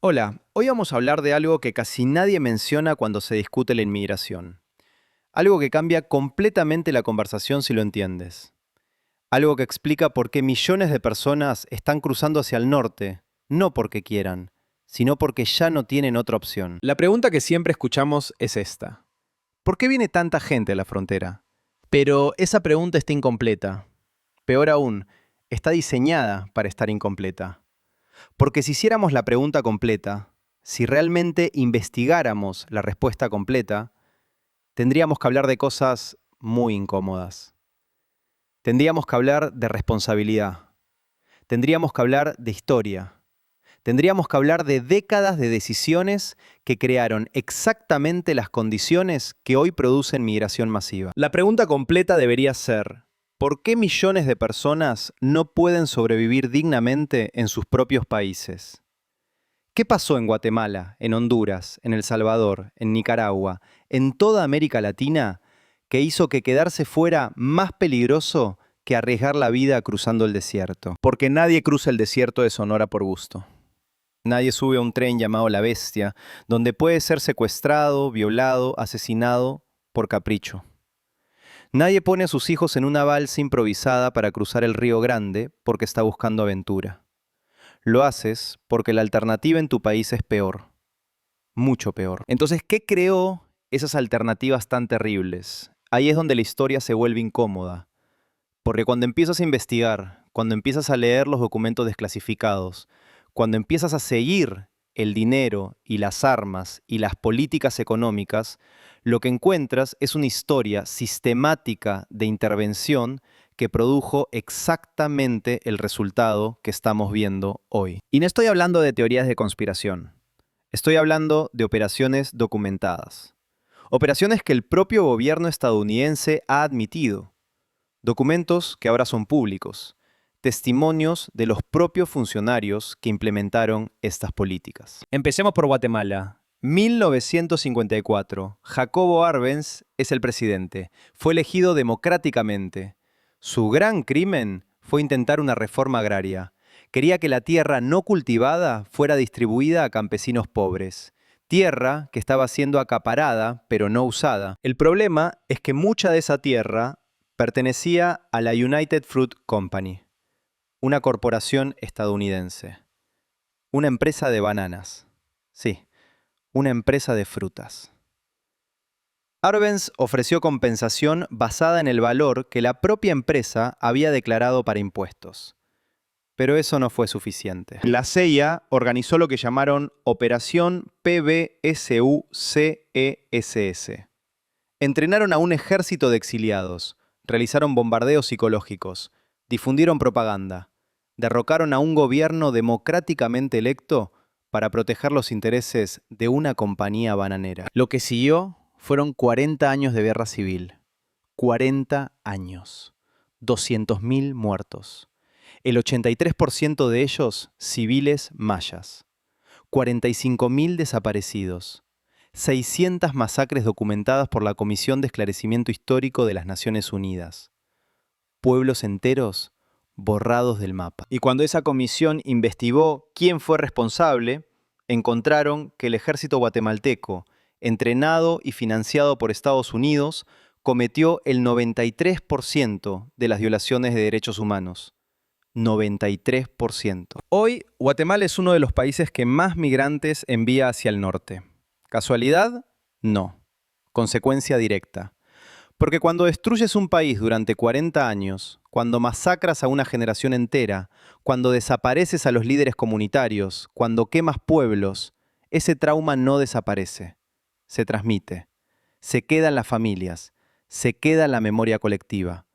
Hola, hoy vamos a hablar de algo que casi nadie menciona cuando se discute la inmigración. Algo que cambia completamente la conversación si lo entiendes. Algo que explica por qué millones de personas están cruzando hacia el norte, no porque quieran, sino porque ya no tienen otra opción. La pregunta que siempre escuchamos es esta. ¿Por qué viene tanta gente a la frontera? Pero esa pregunta está incompleta. Peor aún, está diseñada para estar incompleta. Porque si hiciéramos la pregunta completa, si realmente investigáramos la respuesta completa, tendríamos que hablar de cosas muy incómodas. Tendríamos que hablar de responsabilidad. Tendríamos que hablar de historia. Tendríamos que hablar de décadas de decisiones que crearon exactamente las condiciones que hoy producen migración masiva. La pregunta completa debería ser: ¿por qué millones de personas no pueden sobrevivir dignamente en sus propios países? ¿Qué pasó en Guatemala, en Honduras, en El Salvador, en Nicaragua, en toda América Latina, que hizo que quedarse fuera más peligroso que arriesgar la vida cruzando el desierto? Porque nadie cruza el desierto de Sonora por gusto. Nadie sube a un tren llamado La Bestia, donde puede ser secuestrado, violado, asesinado por capricho. Nadie pone a sus hijos en una balsa improvisada para cruzar el Río Grande porque está buscando aventura. Lo haces porque la alternativa en tu país es peor, mucho peor. Entonces, ¿qué creó esas alternativas tan terribles? Ahí es donde la historia se vuelve incómoda, porque cuando empiezas a investigar, cuando empiezas a leer los documentos desclasificados, cuando empiezas a seguir el dinero y las armas y las políticas económicas, lo que encuentras es una historia sistemática de intervención que produjo exactamente el resultado que estamos viendo hoy. Y no estoy hablando de teorías de conspiración. Estoy hablando de operaciones documentadas. Operaciones que el propio gobierno estadounidense ha admitido. Documentos que ahora son públicos. Testimonios de los propios funcionarios que implementaron estas políticas. Empecemos por Guatemala. 1954. Jacobo Arbenz es el presidente. Fue elegido democráticamente. Su gran crimen fue intentar una reforma agraria. Quería que la tierra no cultivada fuera distribuida a campesinos pobres. Tierra que estaba siendo acaparada, pero no usada. El problema es que mucha de esa tierra pertenecía a la United Fruit Company, una corporación estadounidense. Una empresa de bananas. Sí, una empresa de frutas. Arbenz ofreció compensación basada en el valor que la propia empresa había declarado para impuestos. Pero eso no fue suficiente. La CIA organizó lo que llamaron Operación PBSUCESS. Entrenaron a un ejército de exiliados, realizaron bombardeos psicológicos, difundieron propaganda, derrocaron a un gobierno democráticamente electo para proteger los intereses de una compañía bananera. Lo que siguió fueron 40 años de guerra civil. 40 años. 200.000 muertos. El 83% de ellos civiles mayas. 45.000 desaparecidos. 600 masacres documentadas por la Comisión de Esclarecimiento Histórico de las Naciones Unidas. Pueblos enteros borrados del mapa. Y cuando esa comisión investigó quién fue responsable, encontraron que el ejército guatemalteco, entrenado y financiado por Estados Unidos, cometió el 93% de las violaciones de derechos humanos. 93%. Hoy, Guatemala es uno de los países que más migrantes envía hacia el norte. ¿Casualidad? No. Consecuencia directa. Porque cuando destruyes un país durante 40 años, cuando masacras a una generación entera, cuando desapareces a los líderes comunitarios, cuando quemas pueblos, ese trauma no desaparece, se transmite, se queda en las familias, se queda en la memoria colectiva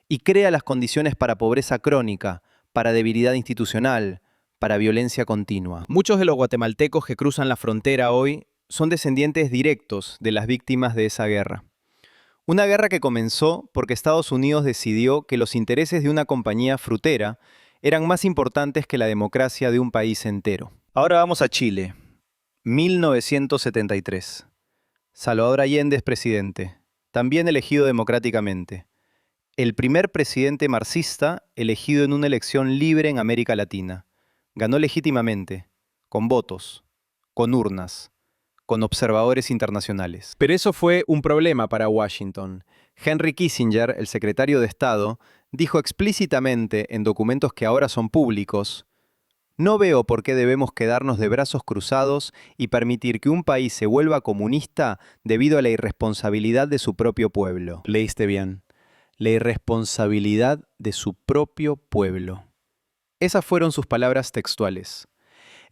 y crea las condiciones para pobreza crónica, para debilidad institucional, para violencia continua. Muchos de los guatemaltecos que cruzan la frontera hoy son descendientes directos de las víctimas de esa guerra. Una guerra que comenzó porque Estados Unidos decidió que los intereses de una compañía frutera eran más importantes que la democracia de un país entero. Ahora vamos a Chile. 1973. Salvador Allende es presidente, también elegido democráticamente. El primer presidente marxista elegido en una elección libre en América Latina. Ganó legítimamente, con votos, con urnas, con observadores internacionales. Pero eso fue un problema para Washington. Henry Kissinger, el secretario de Estado, dijo explícitamente en documentos que ahora son públicos: "No veo por qué debemos quedarnos de brazos cruzados y permitir que un país se vuelva comunista debido a la irresponsabilidad de su propio pueblo". Leíste bien. La irresponsabilidad de su propio pueblo. Esas fueron sus palabras textuales.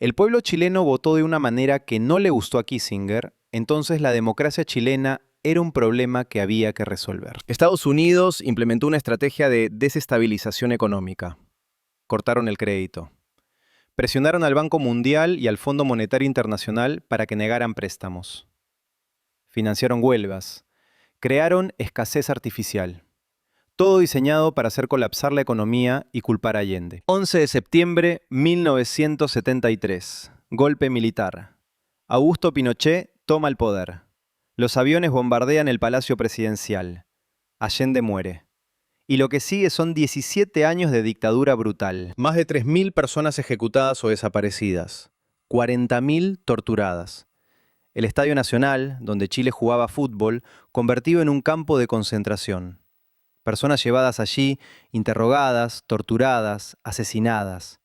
El pueblo chileno votó de una manera que no le gustó a Kissinger, entonces la democracia chilena era un problema que había que resolver. Estados Unidos implementó una estrategia de desestabilización económica. Cortaron el crédito. Presionaron al Banco Mundial y al Fondo Monetario Internacional para que negaran préstamos. Financiaron huelgas. Crearon escasez artificial. Todo diseñado para hacer colapsar la economía y culpar a Allende. 11 de septiembre 1973. Golpe militar. Augusto Pinochet toma el poder. Los aviones bombardean el Palacio Presidencial. Allende muere. Y lo que sigue son 17 años de dictadura brutal. Más de 3.000 personas ejecutadas o desaparecidas. 40.000 torturadas. El Estadio Nacional, donde Chile jugaba fútbol, convertido en un campo de concentración. Personas llevadas allí, interrogadas, torturadas, asesinadas.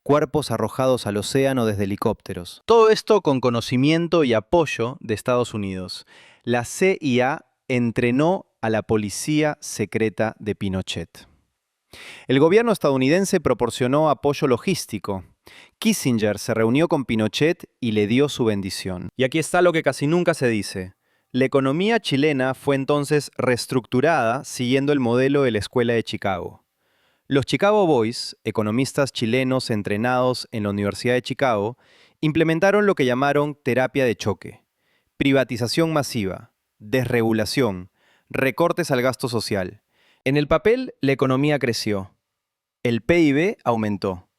Cuerpos arrojados al océano desde helicópteros. Todo esto con conocimiento y apoyo de Estados Unidos. La CIA entrenó a la policía secreta de Pinochet. El gobierno estadounidense proporcionó apoyo logístico. Kissinger se reunió con Pinochet y le dio su bendición. Y aquí está lo que casi nunca se dice. La economía chilena fue entonces reestructurada siguiendo el modelo de la Escuela de Chicago. Los Chicago Boys, economistas chilenos entrenados en la Universidad de Chicago, implementaron lo que llamaron terapia de choque, privatización masiva, desregulación, recortes al gasto social. En el papel, la economía creció. El PIB aumentó.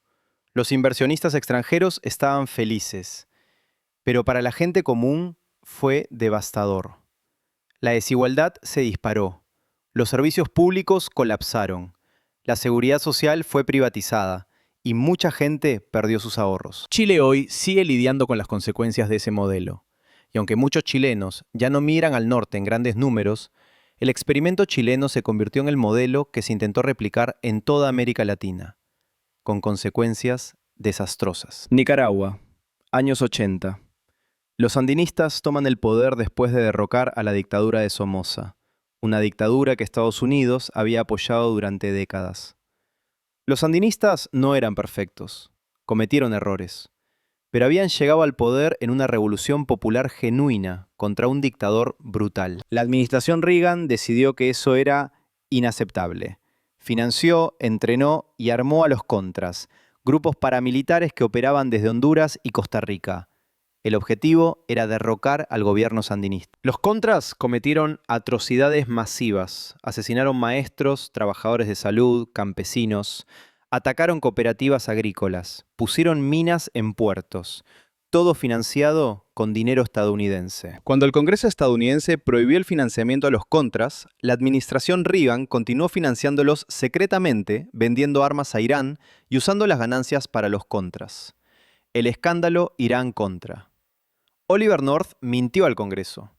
Los inversionistas extranjeros estaban felices. Pero para la gente común fue devastador. La desigualdad se disparó. Los servicios públicos colapsaron. La seguridad social fue privatizada y mucha gente perdió sus ahorros. Chile hoy sigue lidiando con las consecuencias de ese modelo. Y aunque muchos chilenos ya no migran al norte en grandes números, el experimento chileno se convirtió en el modelo que se intentó replicar en toda América Latina, con consecuencias desastrosas. Nicaragua, años 80. Los sandinistas toman el poder después de derrocar a la dictadura de Somoza, una dictadura que Estados Unidos había apoyado durante décadas. Los sandinistas no eran perfectos, cometieron errores, pero habían llegado al poder en una revolución popular genuina contra un dictador brutal. La administración Reagan decidió que eso era inaceptable. Financió, entrenó y armó a los Contras, grupos paramilitares que operaban desde Honduras y Costa Rica. El objetivo era derrocar al gobierno sandinista. Los Contras cometieron atrocidades masivas, asesinaron maestros, trabajadores de salud, campesinos, atacaron cooperativas agrícolas, pusieron minas en puertos, todo financiado con dinero estadounidense. Cuando el Congreso estadounidense prohibió el financiamiento a los Contras, la administración Reagan continuó financiándolos secretamente, vendiendo armas a Irán y usando las ganancias para los Contras. El escándalo Irán-Contra. Oliver North mintió al Congreso.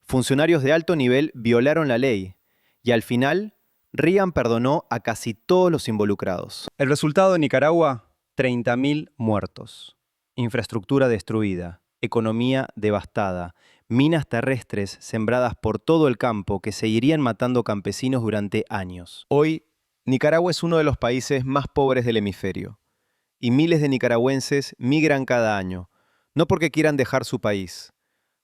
Funcionarios de alto nivel violaron la ley. Y al final, Reagan perdonó a casi todos los involucrados. El resultado en Nicaragua: 30.000 muertos. Infraestructura destruida. Economía devastada. Minas terrestres sembradas por todo el campo que seguirían matando campesinos durante años. Hoy, Nicaragua es uno de los países más pobres del hemisferio. Y miles de nicaragüenses migran cada año, no porque quieran dejar su país,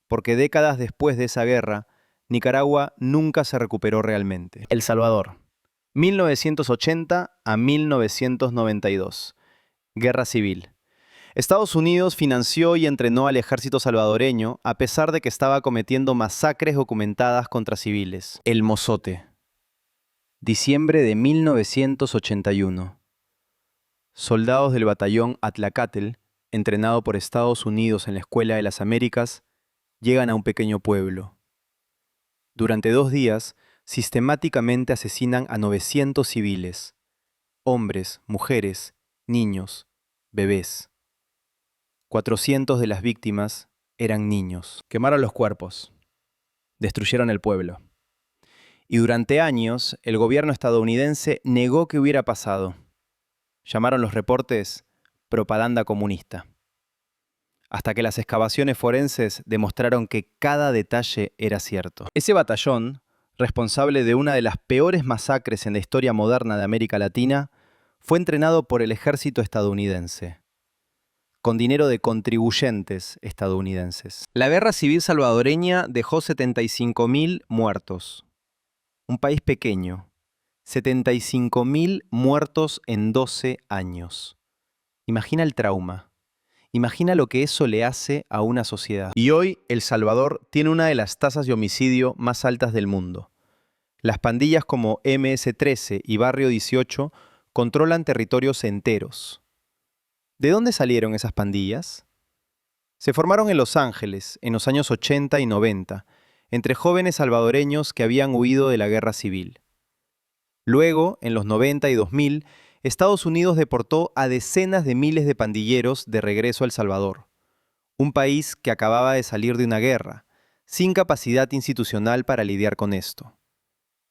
porque décadas después de esa guerra, Nicaragua nunca se recuperó realmente. El Salvador, 1980 a 1992. Guerra civil. Estados Unidos financió y entrenó al ejército salvadoreño a pesar de que estaba cometiendo masacres documentadas contra civiles. El Mozote. Diciembre de 1981. Soldados del batallón Atlacatl, entrenado por Estados Unidos en la Escuela de las Américas, llegan a un pequeño pueblo. Durante 2 días, sistemáticamente asesinan a 900 civiles, hombres, mujeres, niños, bebés. 400 de las víctimas eran niños. Quemaron los cuerpos. Destruyeron el pueblo. Y durante años, el gobierno estadounidense negó que hubiera pasado. Llamaron los reportes propaganda comunista. Hasta que las excavaciones forenses demostraron que cada detalle era cierto. Ese batallón, responsable de una de las peores masacres en la historia moderna de América Latina, fue entrenado por el ejército estadounidense, con dinero de contribuyentes estadounidenses. La guerra civil salvadoreña dejó 75.000 muertos. Un país pequeño. 75.000 muertos en 12 años. Imagina el trauma. Imagina lo que eso le hace a una sociedad. Y hoy El Salvador tiene una de las tasas de homicidio más altas del mundo. Las pandillas como MS-13 y Barrio 18 controlan territorios enteros. ¿De dónde salieron esas pandillas? Se formaron en Los Ángeles en los años 80 y 90, entre jóvenes salvadoreños que habían huido de la guerra civil. Luego, en los 90 y 2000, Estados Unidos deportó a decenas de miles de pandilleros de regreso a El Salvador, un país que acababa de salir de una guerra, sin capacidad institucional para lidiar con esto.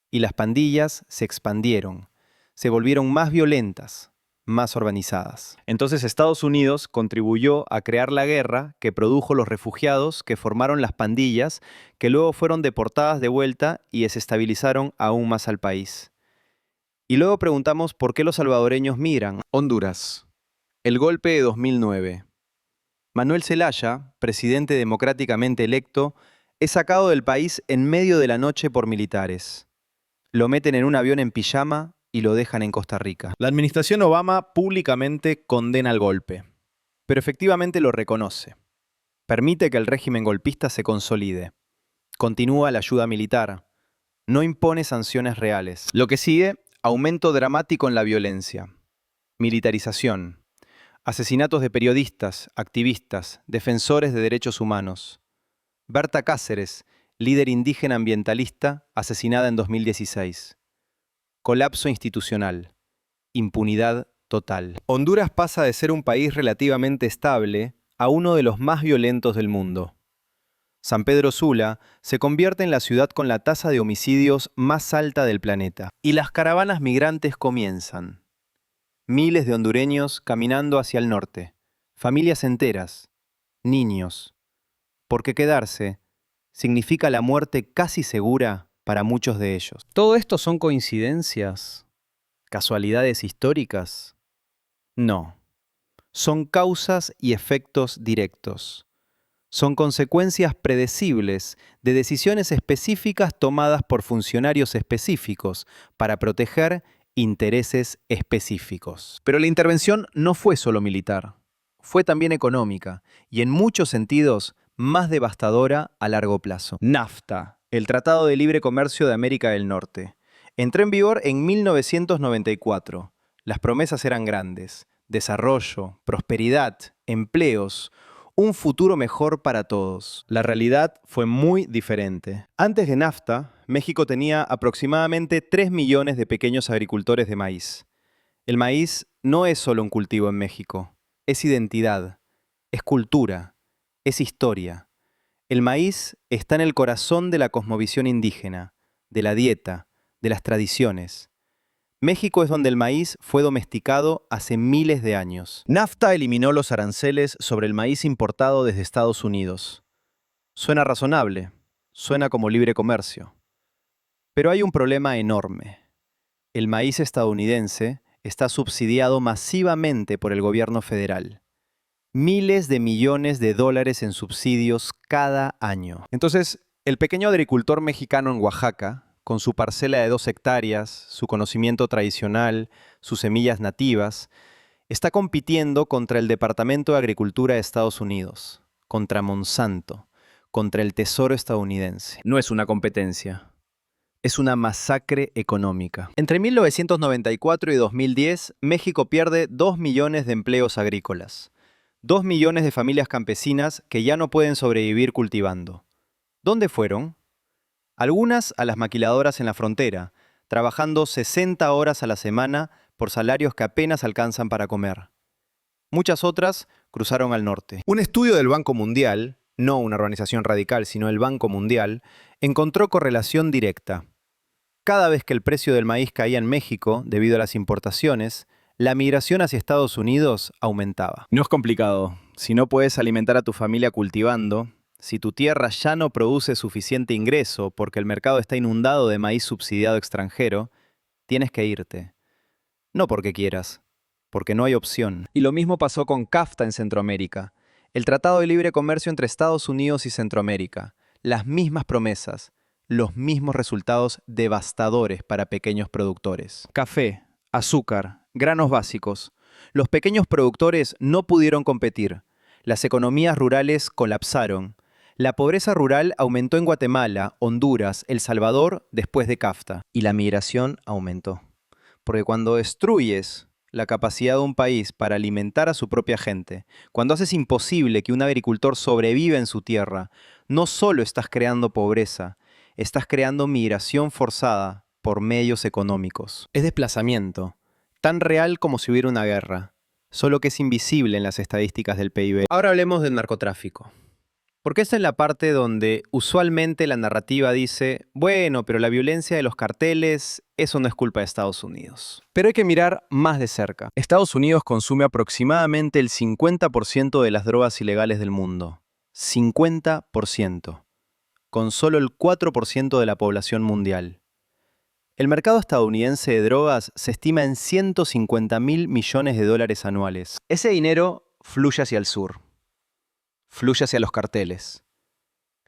Y las pandillas se expandieron, se volvieron más violentas, más organizadas. Entonces Estados Unidos contribuyó a crear la guerra que produjo los refugiados que formaron las pandillas, que luego fueron deportadas de vuelta y desestabilizaron aún más al país. Y luego preguntamos por qué los salvadoreños migran. Honduras. El golpe de 2009. Manuel Zelaya, presidente democráticamente electo, es sacado del país en medio de la noche por militares. Lo meten en un avión en pijama y lo dejan en Costa Rica. La administración Obama públicamente condena el golpe, pero efectivamente lo reconoce. Permite que el régimen golpista se consolide. Continúa la ayuda militar. No impone sanciones reales. Lo que sigue, aumento dramático en la violencia. Militarización. Asesinatos de periodistas, activistas, defensores de derechos humanos. Berta Cáceres, líder indígena ambientalista, asesinada en 2016. Colapso institucional. Impunidad total. Honduras pasa de ser un país relativamente estable a uno de los más violentos del mundo. San Pedro Sula se convierte en la ciudad con la tasa de homicidios más alta del planeta. Y las caravanas migrantes comienzan. Miles de hondureños caminando hacia el norte. Familias enteras. Niños. Porque quedarse significa la muerte casi segura para muchos de ellos. ¿Todo esto son coincidencias? ¿Casualidades históricas? No. Son causas y efectos directos. Son consecuencias predecibles de decisiones específicas tomadas por funcionarios específicos para proteger intereses específicos. Pero la intervención no fue solo militar, fue también económica y en muchos sentidos más devastadora a largo plazo. NAFTA, el Tratado de Libre Comercio de América del Norte, entró en vigor en 1994. Las promesas eran grandes: desarrollo, prosperidad, empleos, un futuro mejor para todos. La realidad fue muy diferente. Antes de NAFTA, México tenía aproximadamente 3 millones de pequeños agricultores de maíz. El maíz no es solo un cultivo en México, es identidad, es cultura, es historia. El maíz está en el corazón de la cosmovisión indígena, de la dieta, de las tradiciones. México es donde el maíz fue domesticado hace miles de años. NAFTA eliminó los aranceles sobre el maíz importado desde Estados Unidos. Suena razonable, suena como libre comercio. Pero hay un problema enorme. El maíz estadounidense está subsidiado masivamente por el gobierno federal. Miles de millones de dólares en subsidios cada año. Entonces, el pequeño agricultor mexicano en Oaxaca, con su parcela de 2 hectáreas, su conocimiento tradicional, sus semillas nativas, está compitiendo contra el Departamento de Agricultura de Estados Unidos, contra Monsanto, contra el Tesoro estadounidense. No es una competencia, es una masacre económica. Entre 1994 y 2010, México pierde 2 millones de empleos agrícolas, 2 millones de familias campesinas que ya no pueden sobrevivir cultivando. ¿Dónde fueron? Algunas a las maquiladoras en la frontera, trabajando 60 horas a la semana por salarios que apenas alcanzan para comer. Muchas otras cruzaron al norte. Un estudio del Banco Mundial, no una organización radical, sino el Banco Mundial, encontró correlación directa. Cada vez que el precio del maíz caía en México, debido a las importaciones, la migración hacia Estados Unidos aumentaba. No es complicado. Si no puedes alimentar a tu familia cultivando, si tu tierra ya no produce suficiente ingreso porque el mercado está inundado de maíz subsidiado extranjero, tienes que irte. No porque quieras, porque no hay opción. Y lo mismo pasó con CAFTA en Centroamérica, el Tratado de Libre Comercio entre Estados Unidos y Centroamérica. Las mismas promesas, los mismos resultados devastadores para pequeños productores. Café, azúcar, granos básicos. Los pequeños productores no pudieron competir. Las economías rurales colapsaron. La pobreza rural aumentó en Guatemala, Honduras, El Salvador después de CAFTA. Y la migración aumentó. Porque cuando destruyes la capacidad de un país para alimentar a su propia gente, cuando haces imposible que un agricultor sobreviva en su tierra, no solo estás creando pobreza, estás creando migración forzada por medios económicos. Es desplazamiento, tan real como si hubiera una guerra, solo que es invisible en las estadísticas del PIB. Ahora hablemos del narcotráfico. Porque esta es la parte donde usualmente la narrativa dice, bueno, pero la violencia de los carteles, eso no es culpa de Estados Unidos. Pero hay que mirar más de cerca. Estados Unidos consume aproximadamente el 50% de las drogas ilegales del mundo. 50%. Con solo el 4% de la población mundial. El mercado estadounidense de drogas se estima en $150.000 millones anuales. Ese dinero fluye hacia el sur. Fluye hacia los carteles.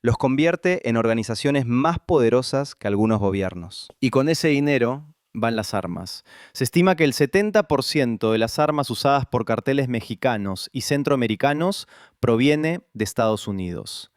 Los convierte en organizaciones más poderosas que algunos gobiernos. Y con ese dinero van las armas. Se estima que el 70% de las armas usadas por carteles mexicanos y centroamericanos proviene de Estados Unidos.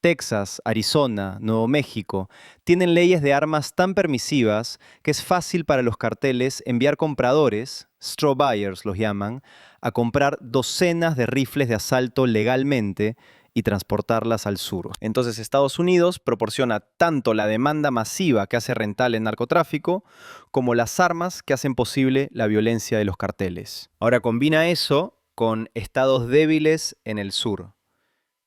Texas, Arizona, Nuevo México tienen leyes de armas tan permisivas que es fácil para los carteles enviar compradores, straw buyers los llaman, a comprar docenas de rifles de asalto legalmente y transportarlas al sur. Entonces Estados Unidos proporciona tanto la demanda masiva que hace rentable el narcotráfico como las armas que hacen posible la violencia de los carteles. Ahora combina eso con estados débiles en el sur.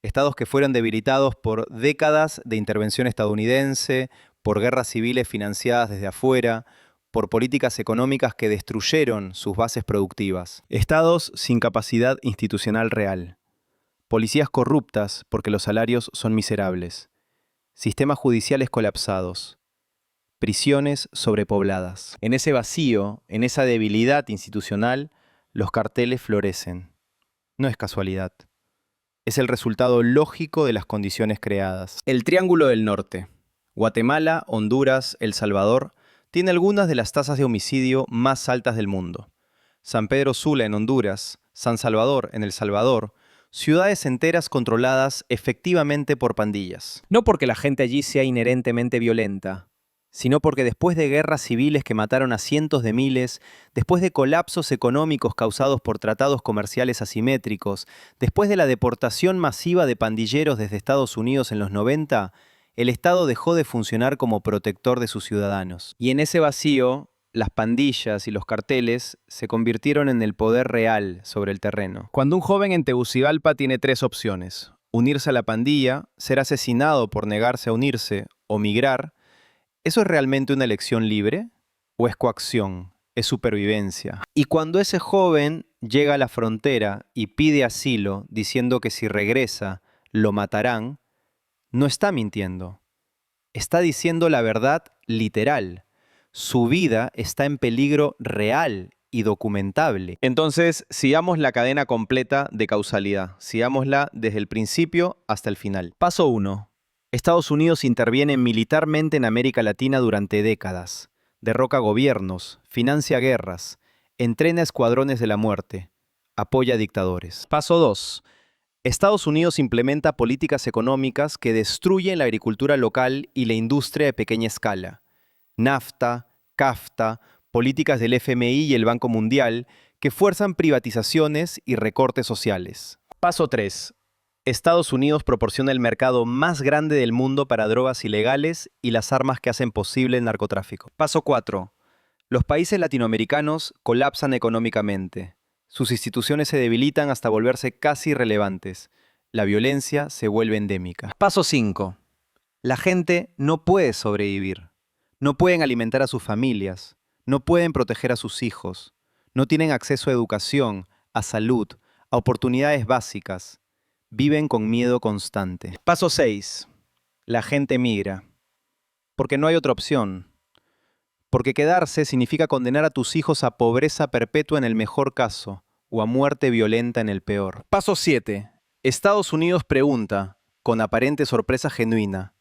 Estados que fueron debilitados por décadas de intervención estadounidense, por guerras civiles financiadas desde afuera, por políticas económicas que destruyeron sus bases productivas. Estados sin capacidad institucional real. Policías corruptas porque los salarios son miserables. Sistemas judiciales colapsados. Prisiones sobrepobladas. En ese vacío, en esa debilidad institucional, los carteles florecen. No es casualidad. Es el resultado lógico de las condiciones creadas. El Triángulo del Norte. Guatemala, Honduras, El Salvador tiene algunas de las tasas de homicidio más altas del mundo. San Pedro Sula en Honduras, San Salvador en El Salvador, ciudades enteras controladas efectivamente por pandillas. No porque la gente allí sea inherentemente violenta, sino porque después de guerras civiles que mataron a cientos de miles, después de colapsos económicos causados por tratados comerciales asimétricos, después de la deportación masiva de pandilleros desde Estados Unidos en los 90, el Estado dejó de funcionar como protector de sus ciudadanos. Y en ese vacío, las pandillas y los carteles se convirtieron en el poder real sobre el terreno. Cuando un joven en Tegucigalpa tiene 3 opciones: unirse a la pandilla, ser asesinado por negarse a unirse o migrar, ¿eso es realmente una elección libre? ¿O es coacción? ¿Es supervivencia? Y cuando ese joven llega a la frontera y pide asilo diciendo que si regresa lo matarán, no está mintiendo. Está diciendo la verdad literal. Su vida está en peligro real y documentable. Entonces, sigamos la cadena completa de causalidad. Sigámosla desde el principio hasta el final. Paso 1. Estados Unidos interviene militarmente en América Latina durante décadas. Derroca gobiernos, financia guerras, entrena escuadrones de la muerte, apoya dictadores. Paso 2. Estados Unidos implementa políticas económicas que destruyen la agricultura local y la industria de pequeña escala. NAFTA, CAFTA, políticas del FMI y el Banco Mundial que fuerzan privatizaciones y recortes sociales. Paso 3. Estados Unidos proporciona el mercado más grande del mundo para drogas ilegales y las armas que hacen posible el narcotráfico. Paso 4. Los países latinoamericanos colapsan económicamente. Sus instituciones se debilitan hasta volverse casi irrelevantes. La violencia se vuelve endémica. Paso 5. La gente no puede sobrevivir. No pueden alimentar a sus familias. No pueden proteger a sus hijos. No tienen acceso a educación, a salud, a oportunidades básicas. Viven con miedo constante. Paso 6. La gente migra. Porque no hay otra opción. Porque quedarse significa condenar a tus hijos a pobreza perpetua en el mejor caso, o a muerte violenta en el peor. Paso 7. Estados Unidos pregunta, con aparente sorpresa genuina,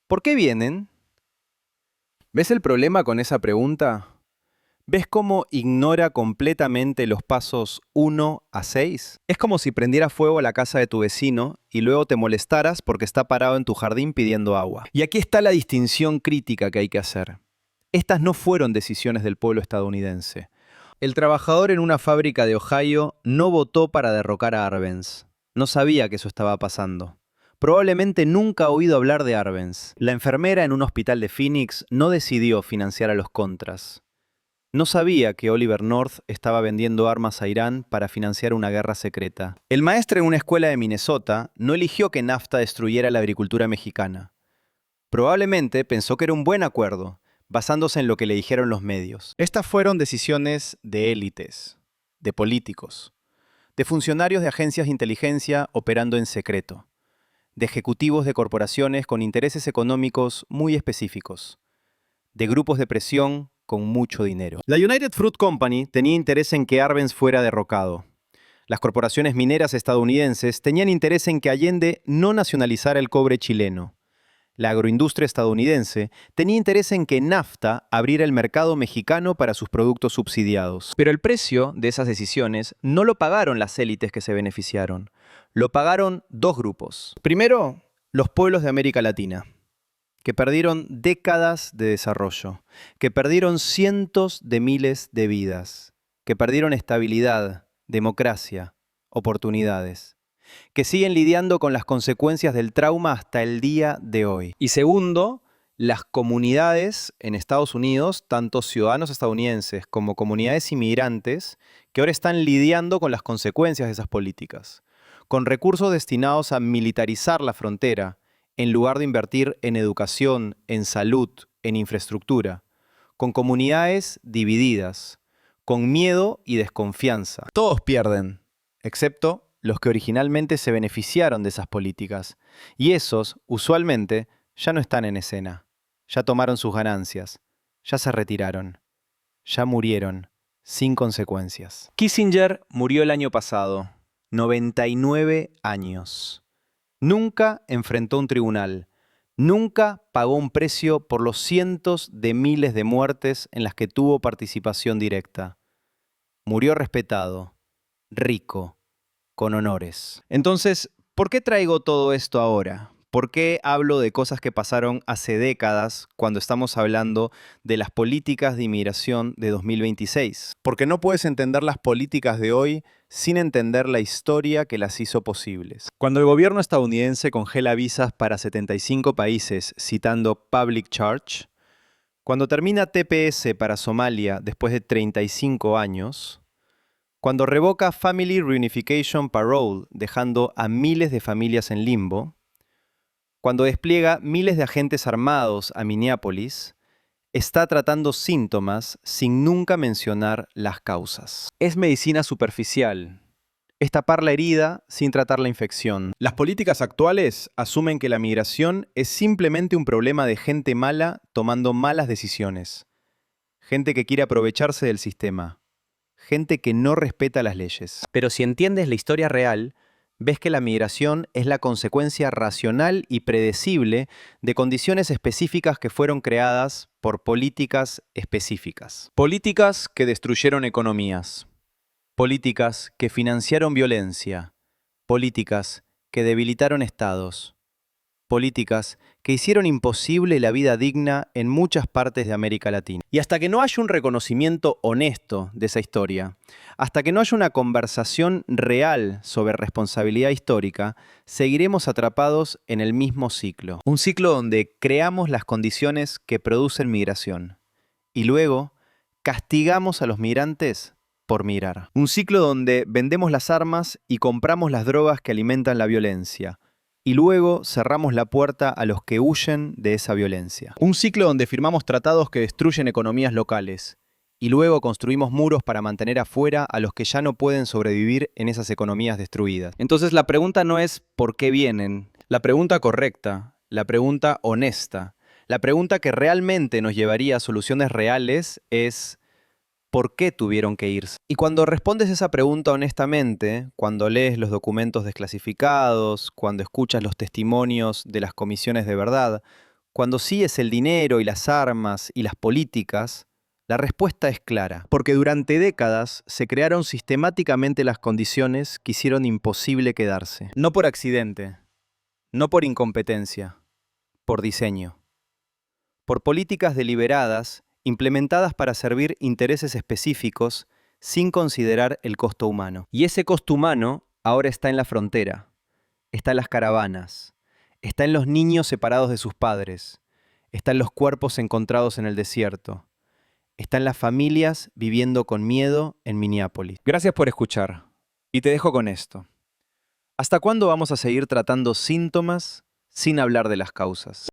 ¿por qué vienen? ¿Ves el problema con esa pregunta? ¿Ves cómo ignora completamente los pasos 1 a 6? Es como si prendiera fuego a la casa de tu vecino y luego te molestaras porque está parado en tu jardín pidiendo agua. Y aquí está la distinción crítica que hay que hacer. Estas no fueron decisiones del pueblo estadounidense. El trabajador en una fábrica de Ohio no votó para derrocar a Arbenz. No sabía que eso estaba pasando. Probablemente nunca ha oído hablar de Arbenz. La enfermera en un hospital de Phoenix no decidió financiar a los contras. No sabía que Oliver North estaba vendiendo armas a Irán para financiar una guerra secreta. El maestro en una escuela de Minnesota no eligió que NAFTA destruyera la agricultura mexicana. Probablemente pensó que era un buen acuerdo, basándose en lo que le dijeron los medios. Estas fueron decisiones de élites, de políticos, de funcionarios de agencias de inteligencia operando en secreto, de ejecutivos de corporaciones con intereses económicos muy específicos, de grupos de presión con mucho dinero. La United Fruit Company tenía interés en que Arbenz fuera derrocado. Las corporaciones mineras estadounidenses tenían interés en que Allende no nacionalizara el cobre chileno. La agroindustria estadounidense tenía interés en que NAFTA abriera el mercado mexicano para sus productos subsidiados. Pero el precio de esas decisiones no lo pagaron las élites que se beneficiaron. Lo pagaron dos grupos. Primero, los pueblos de América Latina, que perdieron décadas de desarrollo, que perdieron cientos de miles de vidas, que perdieron estabilidad, democracia, oportunidades, que siguen lidiando con las consecuencias del trauma hasta el día de hoy. Y segundo, las comunidades en Estados Unidos, tanto ciudadanos estadounidenses como comunidades inmigrantes, que ahora están lidiando con las consecuencias de esas políticas, con recursos destinados a militarizar la frontera, en lugar de invertir en educación, en salud, en infraestructura, con comunidades divididas, con miedo y desconfianza. Todos pierden, excepto los que originalmente se beneficiaron de esas políticas. Y esos, usualmente, ya no están en escena. Ya tomaron sus ganancias. Ya se retiraron. Ya murieron, sin consecuencias. Kissinger murió el año pasado, 99 años. Nunca enfrentó un tribunal. Nunca pagó un precio por los cientos de miles de muertes en las que tuvo participación directa. Murió respetado, rico, con honores. Entonces, ¿por qué traigo todo esto ahora? ¿Por qué hablo de cosas que pasaron hace décadas cuando estamos hablando de las políticas de inmigración de 2026? Porque no puedes entender las políticas de hoy sin entender la historia que las hizo posibles. Cuando el gobierno estadounidense congela visas para 75 países citando Public Charge, cuando termina TPS para Somalia después de 35 años, cuando revoca Family Reunification Parole dejando a miles de familias en limbo, cuando despliega miles de agentes armados a Minneapolis, está tratando síntomas sin nunca mencionar las causas. Es medicina superficial. Es tapar la herida sin tratar la infección. Las políticas actuales asumen que la migración es simplemente un problema de gente mala tomando malas decisiones. Gente que quiere aprovecharse del sistema. Gente que no respeta las leyes. Pero si entiendes la historia real, ves que la migración es la consecuencia racional y predecible de condiciones específicas que fueron creadas por políticas específicas. Políticas que destruyeron economías. Políticas que financiaron violencia. Políticas que debilitaron estados. Políticas que hicieron imposible la vida digna en muchas partes de América Latina. Y hasta que no haya un reconocimiento honesto de esa historia, hasta que no haya una conversación real sobre responsabilidad histórica, seguiremos atrapados en el mismo ciclo. Un ciclo donde creamos las condiciones que producen migración y luego castigamos a los migrantes por mirar. Un ciclo donde vendemos las armas y compramos las drogas que alimentan la violencia. Y luego cerramos la puerta a los que huyen de esa violencia. Un ciclo donde firmamos tratados que destruyen economías locales. Y luego construimos muros para mantener afuera a los que ya no pueden sobrevivir en esas economías destruidas. Entonces la pregunta no es ¿por qué vienen? La pregunta correcta, la pregunta honesta, la pregunta que realmente nos llevaría a soluciones reales es ¿por qué tuvieron que irse? Y cuando respondes esa pregunta honestamente, cuando lees los documentos desclasificados, cuando escuchas los testimonios de las comisiones de verdad, cuando sigues el dinero y las armas y las políticas, la respuesta es clara. Porque durante décadas se crearon sistemáticamente las condiciones que hicieron imposible quedarse. No por accidente, no por incompetencia, por diseño. Por políticas deliberadas implementadas para servir intereses específicos sin considerar el costo humano. Y ese costo humano ahora está en la frontera, está en las caravanas, está en los niños separados de sus padres, está en los cuerpos encontrados en el desierto, está en las familias viviendo con miedo en Minneapolis. Gracias por escuchar. Y te dejo con esto. ¿Hasta cuándo vamos a seguir tratando síntomas sin hablar de las causas?